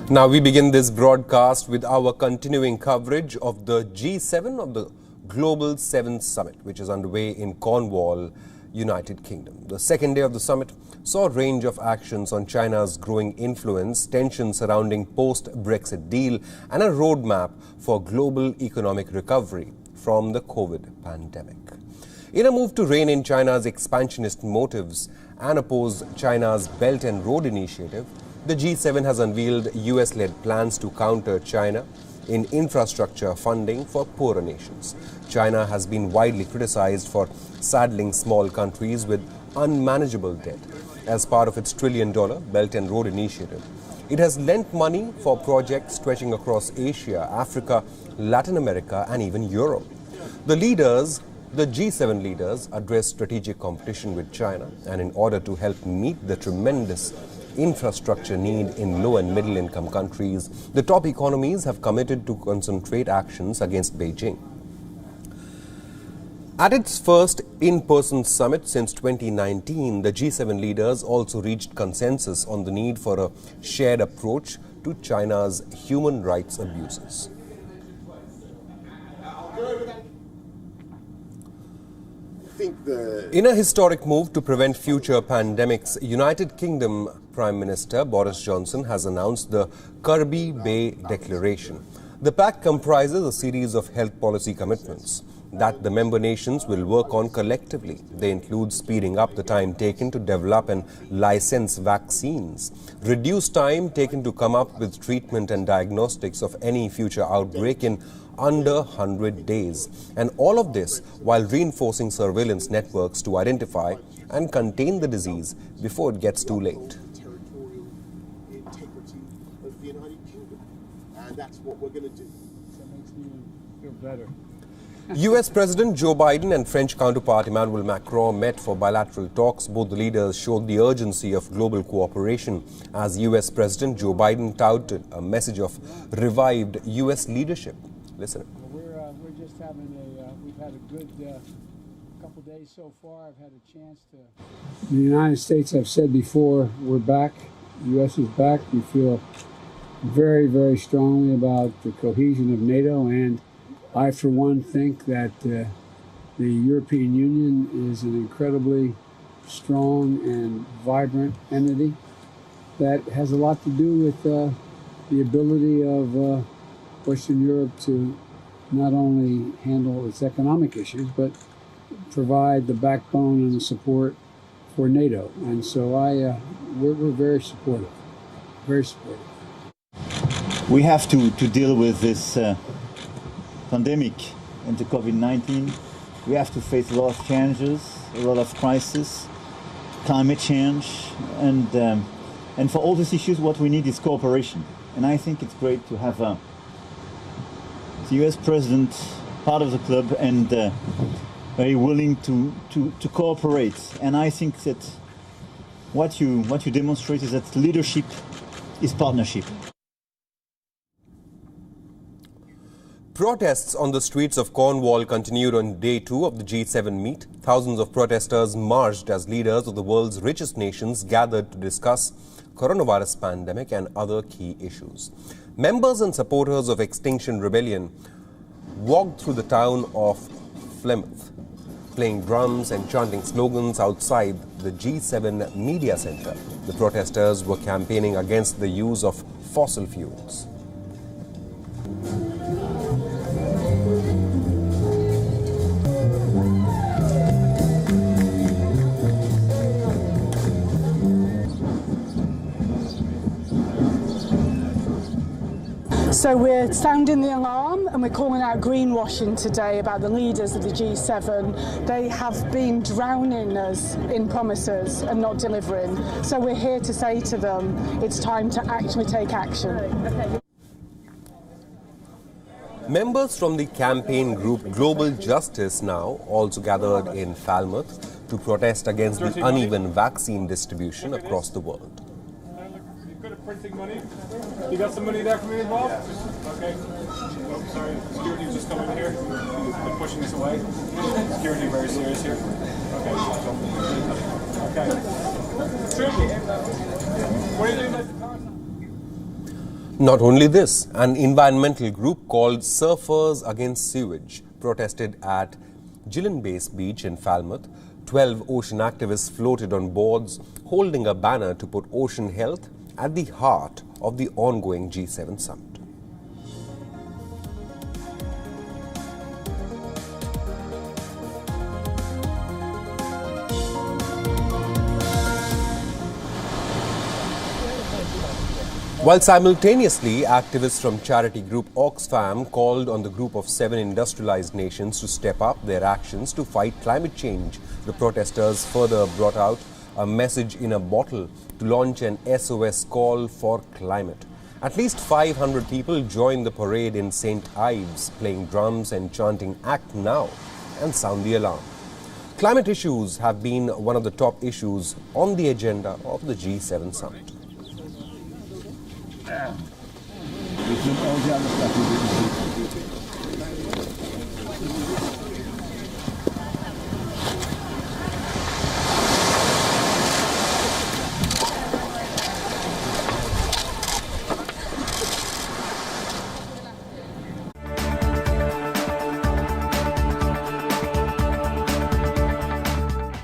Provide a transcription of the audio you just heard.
Now we begin this broadcast with our continuing coverage of the G7 of the Global 7 Summit, which is underway in Cornwall, United Kingdom. The second day of the summit saw a range of actions on China's growing influence, tensions surrounding post-Brexit deal, and a roadmap for global economic recovery from the COVID pandemic. In a move to rein in China's expansionist motives and oppose China's Belt and Road Initiative, the G7 has unveiled US-led plans to counter China in infrastructure funding for poorer nations. China has been widely criticized for saddling small countries with unmanageable debt. As part of its trillion-dollar Belt and Road Initiative, it has lent money for projects stretching across Asia, Africa, Latin America, and even Europe. The G7 leaders addressed strategic competition with China, and in order to help meet the tremendous infrastructure need in low and middle income countries, the top economies have committed to concentrate actions against Beijing. At its first in-person summit since 2019, the G7 leaders also reached consensus on the need for a shared approach to China's human rights abuses. In a historic move to prevent future pandemics, United Kingdom Prime Minister Boris Johnson has announced the Kirby Bay Declaration. The pact comprises a series of health policy commitments that the member nations will work on collectively. They include speeding up the time taken to develop and license vaccines, reduce time taken to come up with treatment and diagnostics of any future outbreak in under 100 days. And all of this while reinforcing surveillance networks to identify and contain the disease before it gets too late. And that's what we're going to do. That makes me feel better. US President Joe Biden and French counterpart Emmanuel Macron met for bilateral talks. Both the leaders showed the urgency of global cooperation as US President Joe Biden touted a message of revived US leadership. Listen. We're just having we've had a good couple days so far. I've had a chance to. In the United States, I've said before, we're back. The US is back. We feel very, very strongly about the cohesion of NATO, and I, for one, think that the European Union is an incredibly strong and vibrant entity that has a lot to do with the ability of Western Europe to not only handle its economic issues, but provide the backbone and the support for NATO. And so we're very supportive, very supportive. We have to deal with this pandemic and the COVID-19. We have to face a lot of challenges, a lot of crises, climate change, and for all these issues, what we need is cooperation. And I think it's great to have the US president part of the club and very willing to cooperate. And I think that what you demonstrate is that leadership is partnership. Protests on the streets of Cornwall continued on day 2 of the G7 meet. Thousands of protesters marched as leaders of the world's richest nations gathered to discuss coronavirus pandemic and other key issues. Members and supporters of Extinction Rebellion walked through the town of Plymouth, playing drums and chanting slogans outside the G7 Media Center. The protesters were campaigning against the use of fossil fuels. So we're sounding the alarm and we're calling out greenwashing today about the leaders of the G7. They have been drowning us in promises and not delivering. So we're here to say to them, it's time to actually take action. Members from the campaign group Global Justice now also gathered in Falmouth to protest against the uneven vaccine distribution across the world. Printing money. You got some money there for me as well? Okay. Oh, sorry. Security's just coming in here. They're pushing this away. Security very serious here. Okay. Okay. What are you doing? Not only this, an environmental group called Surfers Against Sewage protested at Gillen-based beach in Falmouth. 12 ocean activists floated on boards holding a banner to put ocean health at the heart of the ongoing G7 summit. While simultaneously, activists from charity group Oxfam called on the group of 7 industrialized nations to step up their actions to fight climate change. The protesters further brought out a message in a bottle to launch an SOS call for climate. At least 500 people joined the parade in St. Ives, playing drums and chanting "Act Now" and "Sound the Alarm." Climate issues have been one of the top issues on the agenda of the G7 summit.